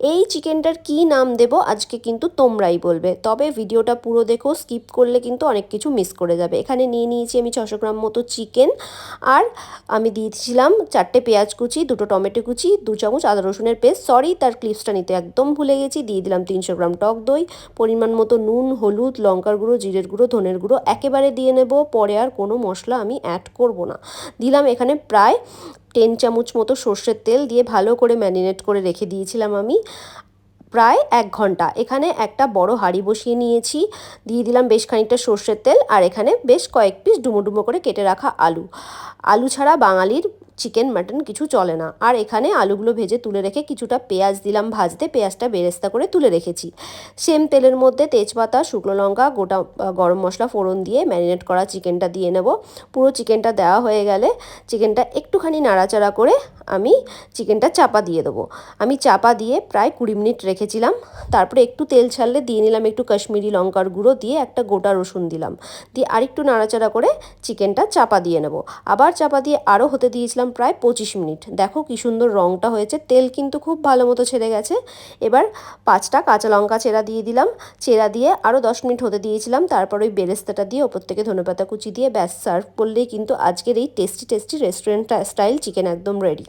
এই চিকেনটার কি নাম দেব আজকে কিন্তু তোমরাই বলবে, তবে ভিডিওটা পুরো দেখো, স্কিপ করলে কিন্তু অনেক কিছু মিস করে যাবে। এখানে নিয়ে নিয়েছি আমি 600 গ্রাম মতো চিকেন, আর আমি দিয়েছিলাম 4টে পেঁয়াজ কুচি, 2টো টমেটো কুচি, 2 চামচ আদা রসুনের পেস্ট, সরি তার ক্লিপসটা নিতে একদম ভুলে গেছি। দিয়ে দিলাম 300 গ্রাম টক দই, পরিমাণ মতো নুন, হলুদ, লঙ্কার গুঁড়ো, জিরের গুঁড়ো, ধনের গুঁড়ো একেবারে দিয়ে নেব, পরে আর কোনো মশলা আমি অ্যাড করব না। দিলাম এখানে প্রায় 10 চামচ মতো সর্ষের তেল, দিয়ে ভালো করে ম্যারিনেট করে রেখে দিয়েছিলাম আমি প্রায় 1 ঘন্টা। এখানে একটা বড় হাঁড়ি বসিয়ে নিয়েছি, দিয়ে দিলাম বেশ খানিকটা সর্ষের তেল, আর এখানে বেশ কয়েক পিস ডুমো ডুমো করে কেটে রাখা আলু। আলু ছাড়া বাঙালির চিকেন মাটন কিছু চলে না। আর এখানে আলুগুলো ভেজে তুলে রেখে কিছুটা পেঁয়াজ দিলাম ভাজতে, পেঁয়াজটা বেরেস্তা করে তুলে রেখেছি। সেম তেলের মধ্যে তেজপাতা, শুকনো লঙ্কা, গোটা গরম মশলা ফোড়ন দিয়ে ম্যারিনেট করা চিকেনটা দিয়ে নেব। পুরো চিকেনটা দেওয়া হয়ে গেলে চিকেনটা একটুখানি নাড়াচাড়া করে আমি চিকেনটা চাপা দিয়ে দেবো। আমি চাপা দিয়ে প্রায় 20 মিনিট রেখেছিলাম। তারপরে একটু তেল ছাড়লে দিয়ে নিলাম একটু কাশ্মীরি লঙ্কার গুঁড়ো, দিয়ে একটা গোটা রসুন দিলাম, দিয়ে আরেকটু নাড়াচাড়া করে চিকেনটা চাপা দিয়ে নেব। আবার চাপা দিয়ে আরও হতে দিয়েছিলাম প্রায় 25 মিনিট। দেখো কি সুন্দর রঙটা হয়েছে, তেল কিন্তু খুব ভালো মতো ছেড়ে গেছে। এবার 5টা কাঁচা লঙ্কা চেরা দিয়ে দিলাম, চেরা দিয়ে আরও 10 মিনিট হতে দিয়েছিলাম। তারপর ওই বেরেস্তাটা দিয়ে ওপর থেকে ধনেপাতা কুচি দিয়ে ব্যাস সার্ভ করলেই কিন্তু আজকের এই tasty tasty restaurant style chicken একদম রেডি।